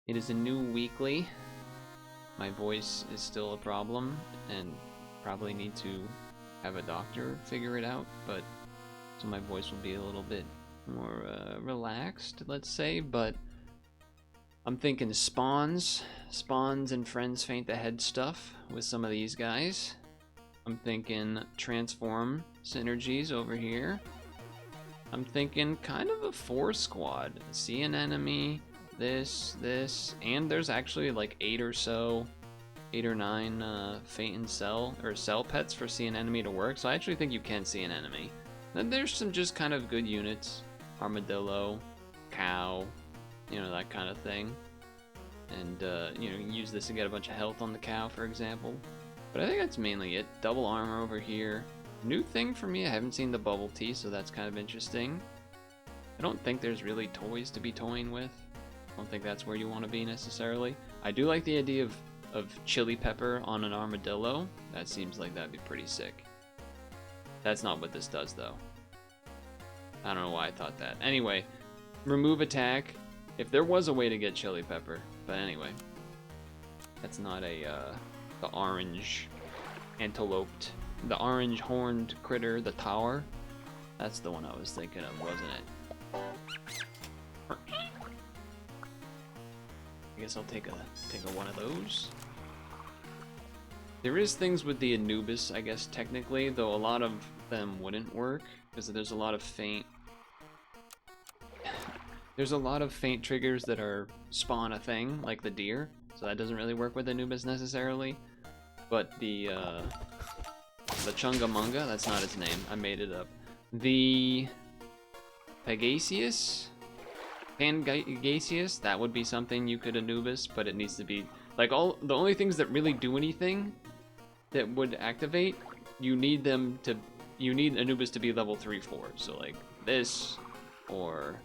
It is a new weekly. My voice is still a problem, and probably need to have a doctor figure it out, but so my voice will be a little bit more relaxed, let's say, but I'm thinking spawns and friends faint the head stuff with some of these guys. I'm thinking transform synergies over here. I'm thinking kind of a 4 squad. See an enemy, this, and there's actually like 8 or 9 faint and cell pets for see an enemy to work. So I actually think you can see an enemy. Then there's some just kind of good units, armadillo, cow, that kind of thing. And you can use this to get a bunch of health on the cow, for example. But I think that's mainly it. Double armor over here. New thing for me, I haven't seen the bubble tea, so that's kind of interesting. I don't think there's really toys to be toying with. I don't think that's where you want to be necessarily. I do like the idea of chili pepper on an armadillo. That seems like that'd be pretty sick. That's not what this does, though. I don't know why I thought that. Anyway, remove attack. If there was a way to get chili pepper, but anyway, that's not a the orange anteloped, the orange horned critter, the tower. That's the one I was thinking of, wasn't it? I guess I'll take a one of those. There is things with the Anubis, I guess technically, though a lot of them wouldn't work because there's a lot of faint. There's a lot of faint triggers that are spawn a thing, like the deer, so that doesn't really work with Anubis necessarily. But the Chungamunga, that's not its name, I made it up. The Pegasius? Pangasius, that would be something you could Anubis, but it needs to be, like, the only things that really do anything that would activate, you need Anubis to be level 3-4, so like this, or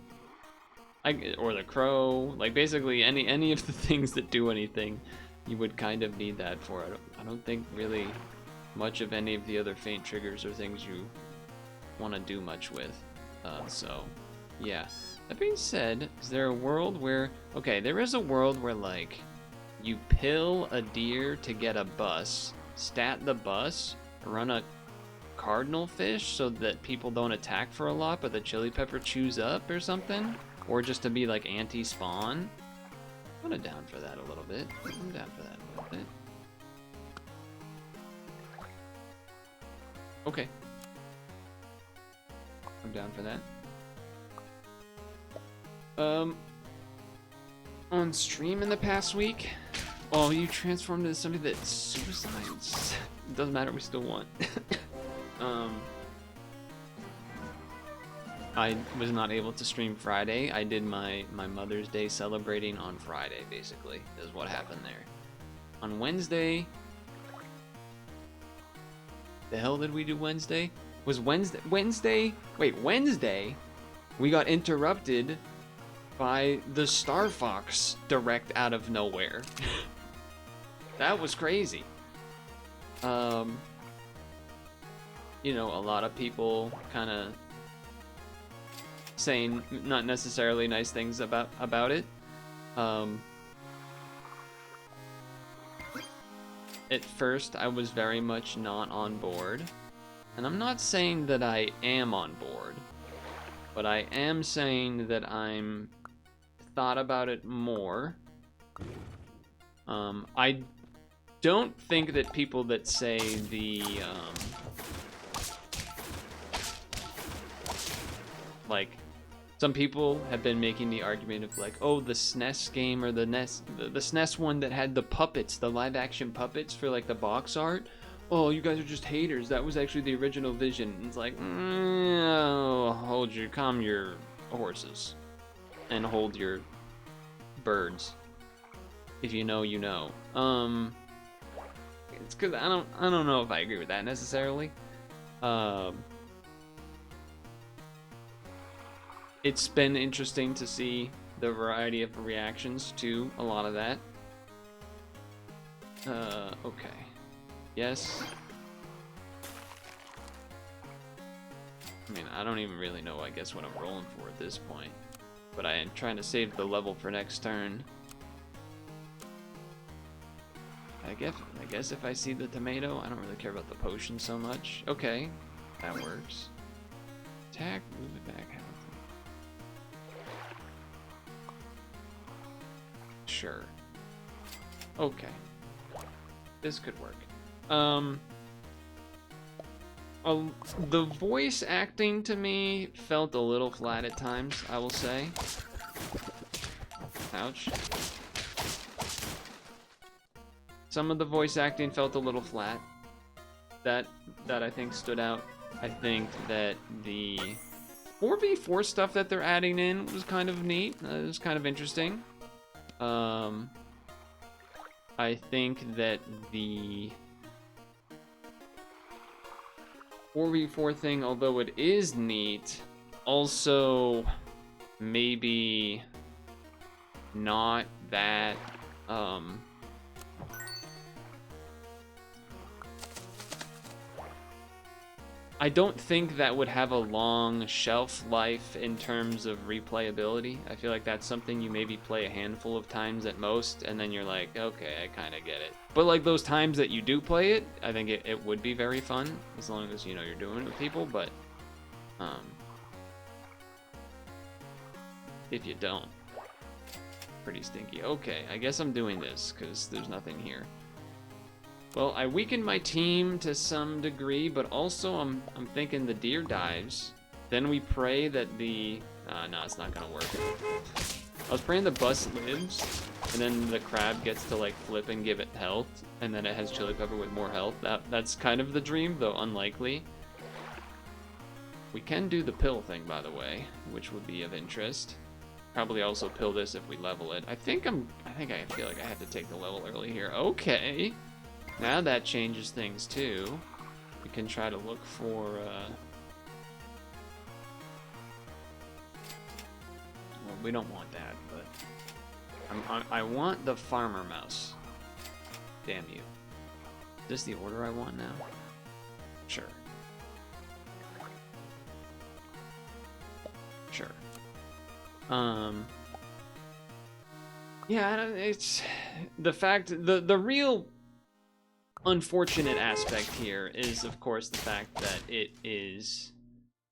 the crow, like basically any of the things that do anything, you would kind of need that for. I don't think really much of any of the other faint triggers or things you want to do much with. So yeah. That being said, is there a world where, okay, there is a world where like you pill a deer to get a bus, stat the bus, run a cardinal fish so that people don't attack for a lot, but the chili pepper chews up or something? Or just to be like anti-spawn. I'm kind of down for that a little bit. I'm down for that a little bit. Okay. I'm down for that. On stream in the past week? Oh, you transformed into something that suicides. It doesn't matter, we still won. I was not able to stream Friday. I did my Mother's Day celebrating on Friday, basically, is what happened there. On Wednesday... The hell did we do Wednesday? Was Wednesday? Wait, Wednesday? We got interrupted by the Star Fox direct out of nowhere. That was crazy. You know, a lot of people kind of saying not necessarily nice things about it. At first, I was very much not on board, and I'm not saying that I am on board, but I am saying that I'm thought about it more. I don't think that people that say the like, some people have been making the argument of like, oh, the SNES game or the SNES one that had the puppets, the live action puppets for like the box art. Oh, you guys are just haters. That was actually the original vision. And it's like, calm your horses and hold your birds. If you know, you know. It's because I don't know if I agree with that necessarily. It's been interesting to see the variety of reactions to a lot of that. Okay. Yes. I mean, I don't even really know, I guess, what I'm rolling for at this point. But I am trying to save the level for next turn. I guess if I see the tomato, I don't really care about the potion so much. Okay, that works. Attack, move it back. Sure. Okay. This could work. The voice acting to me felt a little flat at times, I will say. Ouch. Some of the voice acting felt a little flat. That I think stood out. I think that the 4v4 stuff that they're adding in was kind of neat. It was kind of interesting. I think that the 4v4 thing, although it is neat, also maybe not that, I don't think that would have a long shelf life in terms of replayability. I feel like that's something you maybe play a handful of times at most, and then you're like, okay, I kind of get it. But like those times that you do play it, I think it would be very fun, as long as, you know, you're doing it with people, but if you don't, pretty stinky. Okay, I guess I'm doing this, because there's nothing here. Well, I weakened my team to some degree, but also I'm thinking the deer dives. Then we pray that the... no, it's not gonna work. I was praying the bus lives, and then the crab gets to like flip and give it health, and then it has chili pepper with more health. That's kind of the dream, though unlikely. We can do the pill thing, by the way, which would be of interest. Probably also pill this if we level it. I feel like I have to take the level early here. Okay. Now that changes things too. We can try to look for well, we don't want that, but I want the farmer mouse. Damn you. Is this the order I want now? Sure. Sure. Yeah, it's the fact, the real unfortunate aspect here is, of course, the fact that it is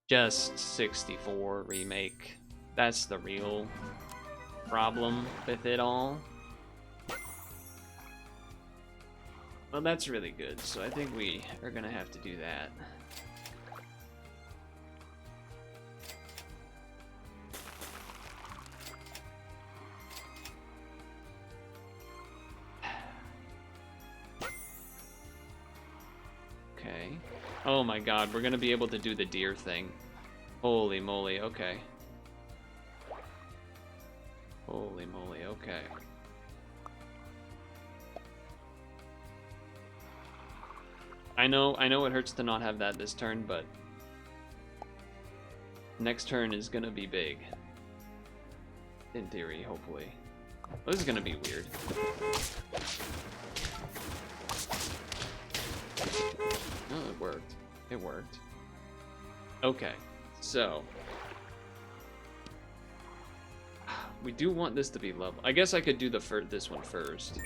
just 64 remake. That's the real problem with it all. Well, that's really good, so I think we are gonna have to do that. Okay. Oh my god, we're gonna be able to do the deer thing. Holy moly, okay. Holy moly, okay. I know it hurts to not have that this turn, but next turn is gonna be big. In theory, hopefully. Well, this is gonna be weird. Oh, it worked. It worked. Okay, so we do want this to be level. I guess I could do this one first.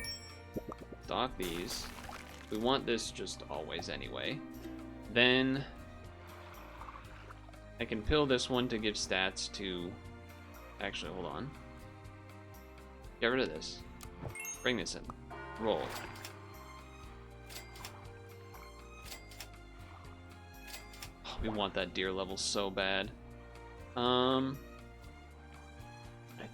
Stock these. We want this just always anyway. Then I can pill this one to give stats to... Actually, hold on. Get rid of this. Bring this in. Roll. Oh, we want that deer level so bad. I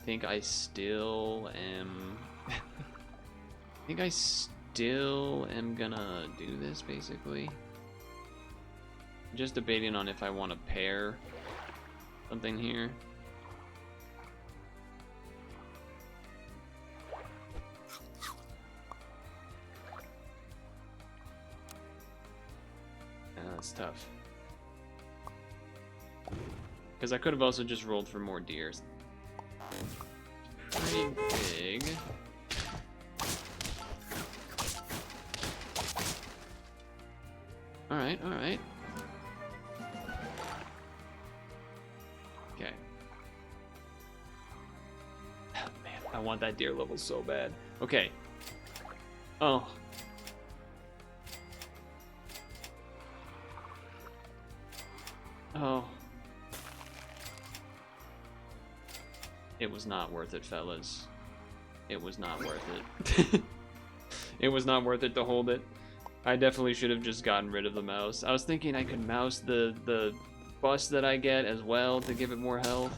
think I still am... I think I still am gonna do this, basically. I'm just debating on if I want to pair something here. That's tough. Because I could have also just rolled for more deers. Pretty big. Alright, alright. Okay. Oh, man, I want that deer level so bad. Okay. Oh. Oh. It was not worth it, fellas. It was not worth it. It was not worth it to hold it. I definitely should have just gotten rid of the mouse. I was thinking I could mouse the bust that I get as well to give it more health.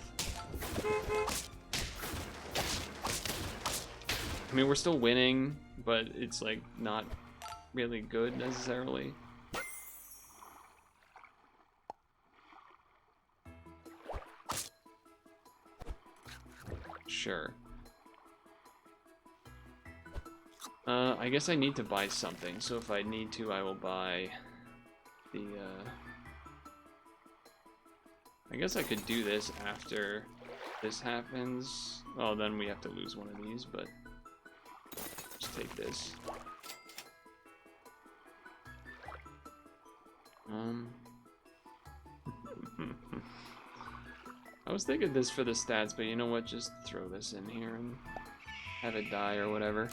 I mean, we're still winning, but it's like not really good necessarily. Sure. I guess I need to buy something, so if I need to, I will buy the, I guess I could do this after this happens. Oh, then we have to lose one of these, but just take this. I was thinking this for the stats, but you know what? Just throw this in here and have it die or whatever.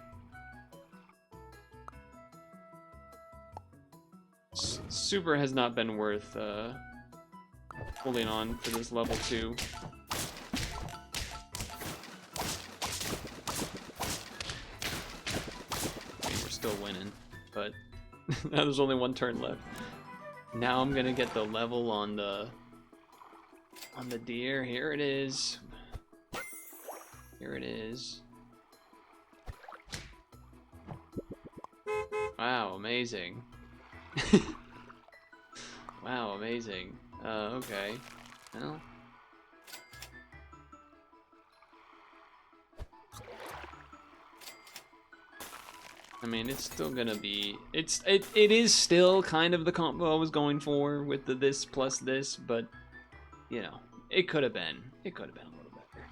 Super has not been worth holding on for this level 2. I mean, we're still winning, but now there's only one turn left. Now I'm gonna get the level on the deer. Here it is. Here it is. Wow, amazing. Wow, amazing. Okay. Well. I mean, it's still gonna be... It is still kind of the combo I was going for with the this plus this, but, you know, it could have been. It could have been a little better.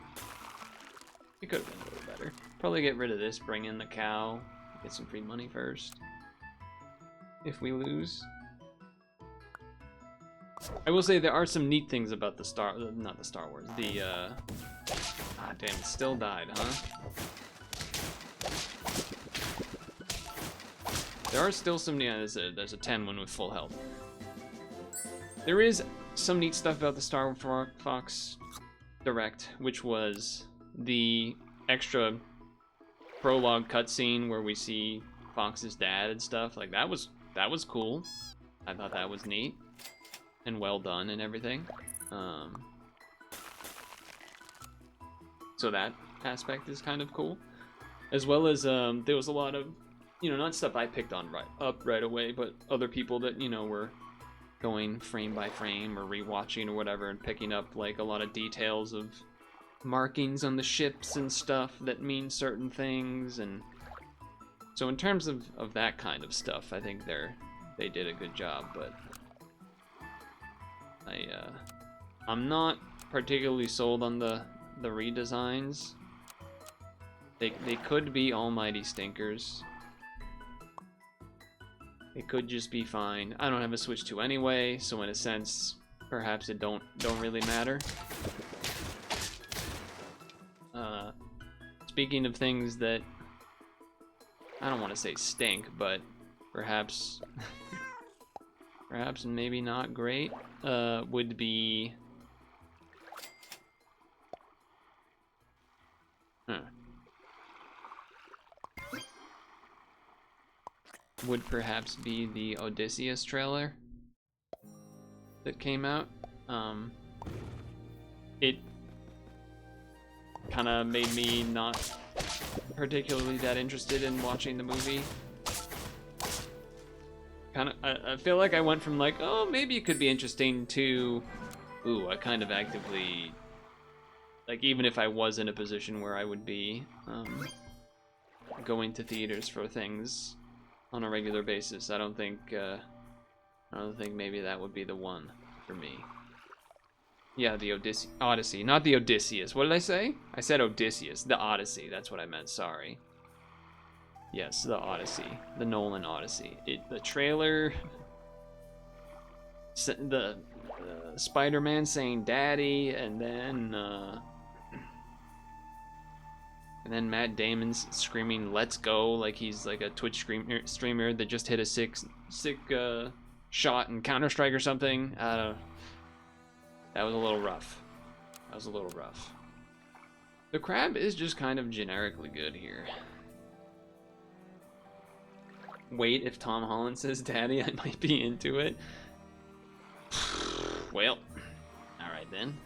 It could have been a little better. Probably get rid of this, bring in the cow, get some free money first. If we lose. I will say there are some neat things about the not the Star Wars, the, ah, damn, it still died, huh? There are still some, yeah, there's a 10 one with full health. There is some neat stuff about the Star Fox Direct, which was the extra prologue cutscene where we see Fox's dad and stuff. Like, that was cool. I thought that was neat and well done and everything. So that aspect is kind of cool, as well as there was a lot of, you know, not stuff I picked on right away, but other people that, you know, were going frame by frame or rewatching or whatever and picking up like a lot of details of markings on the ships and stuff that mean certain things. And so in terms of that kind of stuff, I think they did a good job, but I'm not particularly sold on the redesigns. They could be almighty stinkers. It could just be fine. I don't have a Switch 2 anyway, so in a sense, perhaps it don't really matter. Speaking of things that I don't want to say stink, but perhaps perhaps maybe not great, would be would perhaps be the Odysseus trailer that came out. It kind of made me not particularly that interested in watching the movie. I feel like I went from like, oh, maybe it could be interesting to, ooh, I kind of actively, like, even if I was in a position where I would be going to theaters for things on a regular basis, I don't think maybe that would be the one for me. Yeah, the Odyssey, not the Odysseus. What did I say? I said Odysseus. The Odyssey, that's what I meant, sorry. Yes, the Odyssey, the Nolan Odyssey. The trailer, the Spider-Man saying "Daddy," and then And then Matt Damon's screaming "Let's go" like he's like a Twitch streamer that just hit a sick shot in Counter-Strike or something. I don't know. That was a little rough. That was a little rough. The crab is just kind of generically good here. Wait, if Tom Holland says daddy, I might be into it. Well, alright then.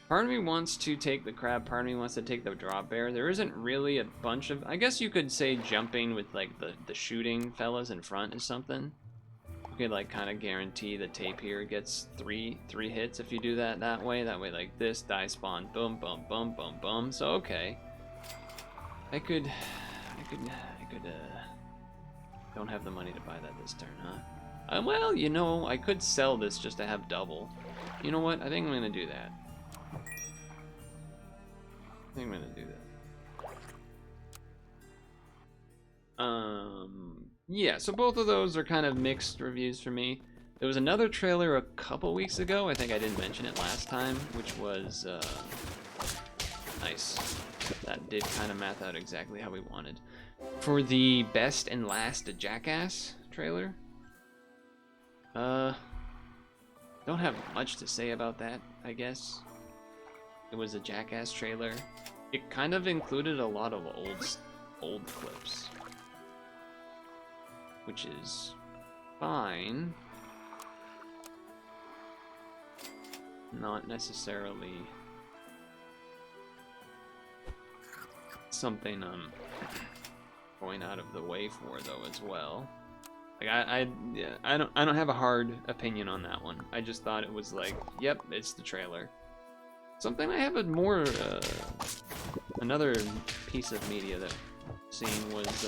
Part of me wants to take the crab, part of me wants to take the drop bear. There isn't really a bunch of... I guess you could say jumping with like the shooting fellas in front is something. You could like kind of guarantee the tapir gets three hits if you do that way. That way like this, die spawn, boom, boom, boom, boom, boom. So okay. I could don't have the money to buy that this turn, huh? Well, you know, I could sell this just to have double. You know what? I think I'm gonna do that. I think I'm gonna do that. Yeah, so both of those are kind of mixed reviews for me. There was another trailer a couple weeks ago, I think I didn't mention it last time, which was, nice. That did kind of math out exactly how we wanted. For the best and last Jackass trailer, don't have much to say about that, I guess. It was a Jackass trailer. It kind of included a lot of old clips, which is fine. Not necessarily something I'm going out of the way for though as well. Like I don't have a hard opinion on that one. I just thought it was like, yep, it's the trailer. Something I have a more another piece of media that I've seen was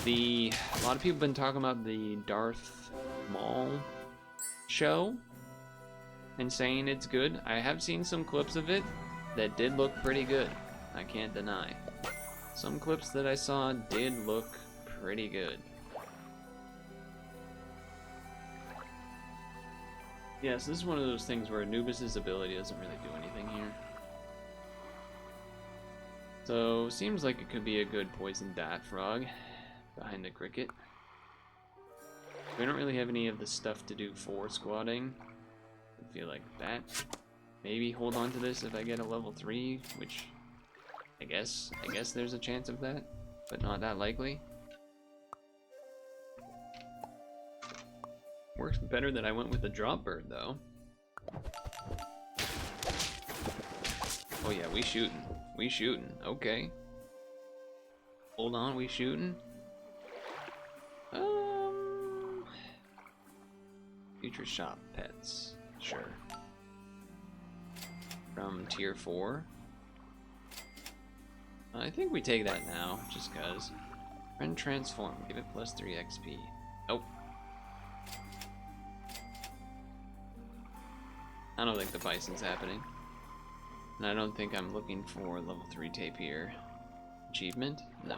a lot of people have been talking about the Darth Maul show and saying it's good. I have seen some clips of it that did look pretty good. I can't deny. Some clips that I saw did look pretty good. Yes, this is one of those things where Anubis' ability doesn't really do anything here. So, seems like it could be a good poison dart frog behind the cricket. We don't really have any of the stuff to do for squatting. I feel like that. Maybe hold on to this if I get a level 3, which I guess there's a chance of that, but not that likely. Works better that I went with the drop bird though. Oh yeah, we shooting. We shooting. Okay. Hold on, we shooting. Future shop pets. Sure. From tier 4. I think we take that now, just cause. Friend transform, give it plus 3 XP. Nope. I don't think the bison's happening. And I don't think I'm looking for level 3 tapir. Achievement? No.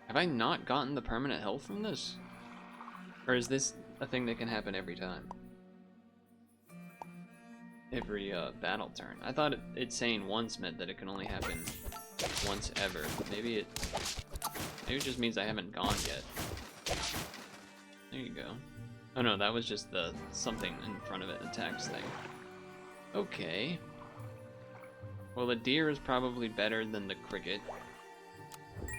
Have I not gotten the permanent health from this? Or is this a thing that can happen every time? Every battle turn. I thought it saying once meant that it can only happen once ever. Maybe it just means I haven't gone yet. There you go. Oh no, that was just the something in front of it attacks thing. Okay. Well, the deer is probably better than the cricket.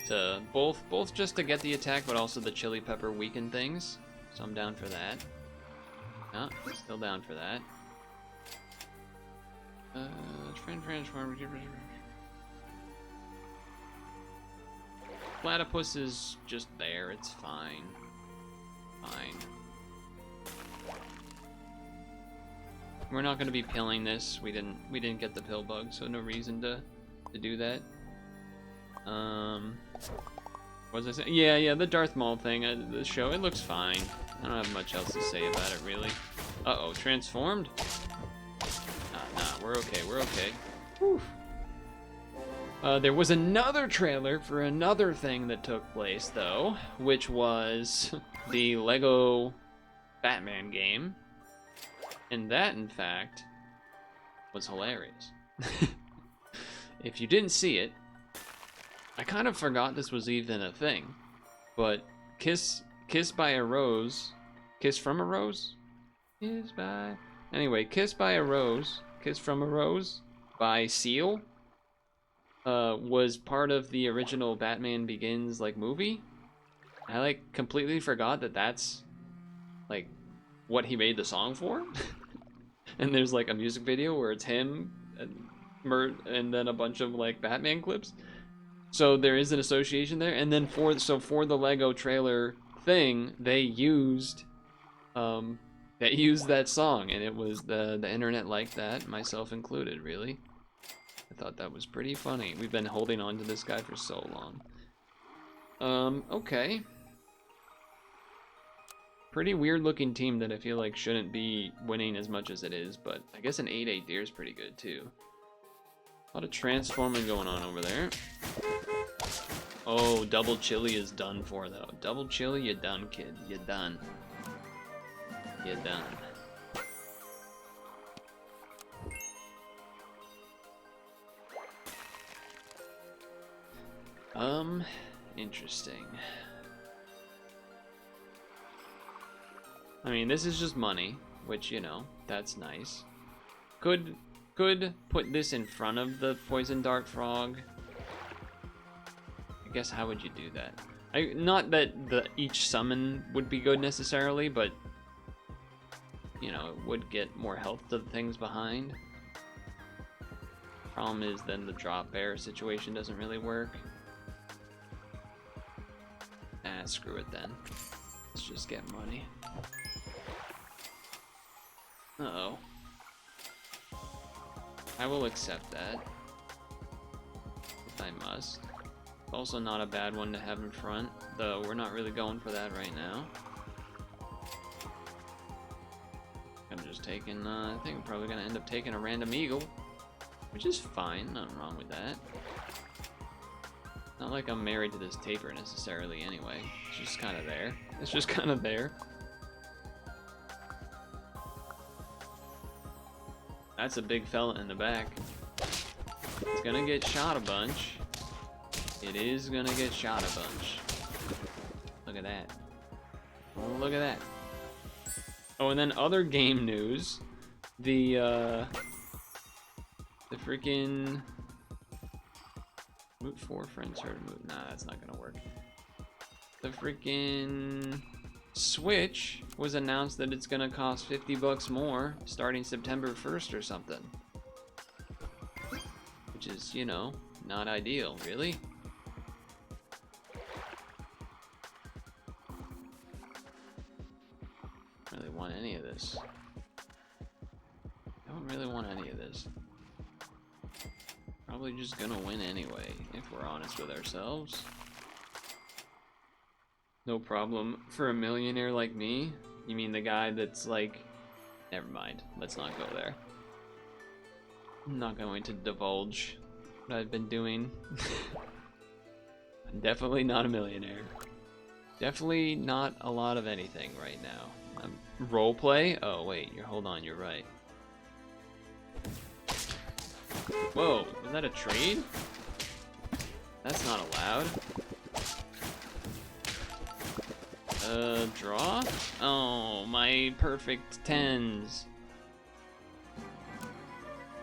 To both just to get the attack, but also the chili pepper weaken things. So I'm down for that. No, still down for that. Transform. Platypus is just there. It's fine. Fine. We're not going to be pilling this. We didn't get the pill bug, so no reason to do that. What was I saying? Yeah, the Darth Maul thing, the show, it looks fine. I don't have much else to say about it, really. Uh-oh, transformed? Nah, we're okay, we're okay. Whew. There was another trailer for another thing that took place, though, which was the Lego Batman game. And that, in fact, was hilarious. If you didn't see it, I kind of forgot this was even a thing, but Kiss by a Rose, Kiss from a Rose? Kiss by... Anyway, Kiss by a Rose, Kiss from a Rose by Seal was part of the original Batman Begins like movie. I like completely forgot that that's like what he made the song for. And there's like a music video where it's him and then a bunch of like Batman clips. So there is an association there. And then for the Lego trailer thing, they used that song, and it was the internet liked that, myself included, really. I thought that was pretty funny. We've been holding on to this guy for so long. Okay. Pretty weird looking team that I feel like shouldn't be winning as much as it is, but I guess an 8-8 deer is pretty good too. A lot of transforming going on over there. Oh, double chili is done for though. Double chili, you done, kid. You done. You done. Interesting. I mean, this is just money, which, you know, that's nice. Could put this in front of the poison dart frog. I guess how would you do that? Not that each summon would be good necessarily, but you know, it would get more health to the things behind. Problem is then the drop bear situation doesn't really work. Ah, screw it then. Let's just get money. Uh-oh. I will accept that. If I must. Also not a bad one to have in front, though we're not really going for that right now. I'm just taking, I think I'm probably gonna end up taking a random eagle, which is fine, nothing wrong with that. Not like I'm married to this taper necessarily anyway, it's just kind of there. It's just kind of there. That's a big fella in the back. It's gonna get shot a bunch. It is gonna get shot a bunch. Look at that. Oh, look at that. Oh, and then other game news. The freaking... Moot 4 friends heard Moot. Nah, that's not gonna work. The freaking Switch was announced that it's gonna cost 50 bucks more starting September 1st or something. Which is, you know, not ideal, really. Really want any of this. I don't really want any of this. Probably just gonna win anyway, if we're honest with ourselves. No problem for a millionaire like me. You mean the guy that's like... Never mind, let's not go there. I'm not going to divulge what I've been doing. I'm definitely not a millionaire. Definitely not a lot of anything right now. Roleplay? Oh wait, hold on, you're right. Whoa, is that a trade? That's not allowed. Draw? Oh, my perfect 10s.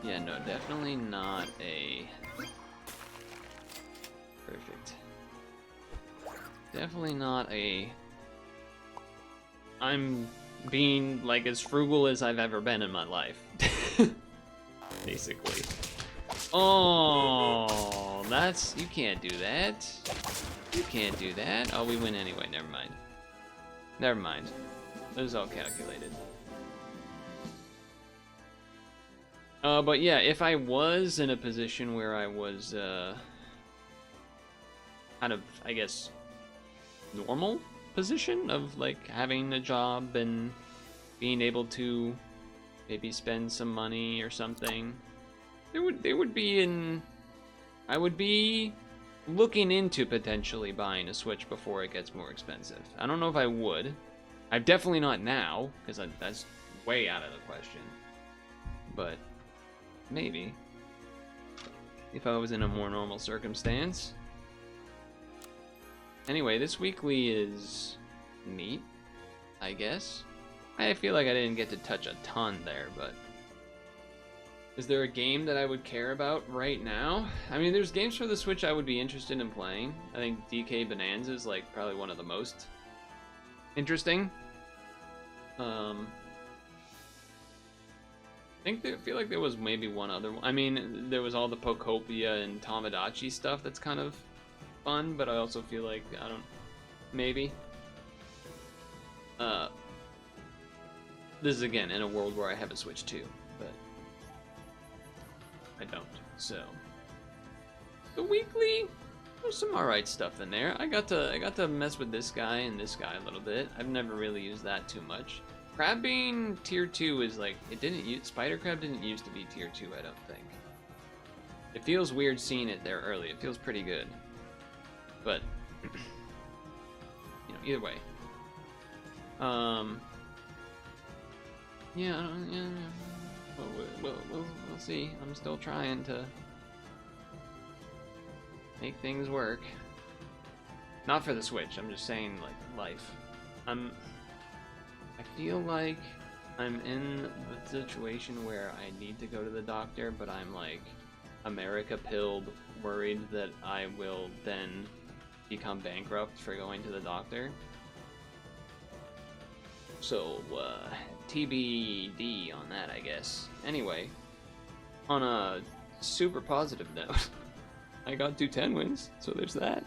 Yeah, no, definitely not a perfect. Definitely not a... I'm being, like, as frugal as I've ever been in my life. Basically. Oh, that's... You can't do that. You can't do that. Oh, we win anyway, never mind. Never mind. It was all calculated. But yeah, if I was in a position where I was, kind of, I guess, normal position of, like, having a job and being able to maybe spend some money or something, they would be in... I would be looking into potentially buying a Switch before it gets more expensive. I don't know if I would. I'm definitely not now, because that's way out of the question. But maybe. If I was in a more normal circumstance. Anyway, this weekly is neat, I guess. I feel like I didn't get to touch a ton there, but... Is there a game that I would care about right now? I mean, there's games for the Switch I would be interested in playing. I think DK Bonanza is like probably one of the most interesting. I feel like there was maybe one other one. I mean, there was all the Pokopia and Tomodachi stuff that's kind of fun, but I also feel like, I don't... Maybe. This is, again, in a world where I have a Switch too, but... I don't, so... The weekly... There's some alright stuff in there. I got to mess with this guy and this guy a little bit. I've never really used that too much. Crab being tier 2 is like... It didn't use... Spider Crab didn't used to be tier 2, I don't think. It feels weird seeing it there early. It feels pretty good. But... you know, either way. Yeah, we'll see. I'm still trying to make things work. Not for the Switch, I'm just saying, like, life. I feel like I'm in the situation where I need to go to the doctor, but I'm, like, America-pilled, worried that I will then become bankrupt for going to the doctor. So, TBD on that, I guess. Anyway, on a super positive note, I got 2 10 wins, so there's that.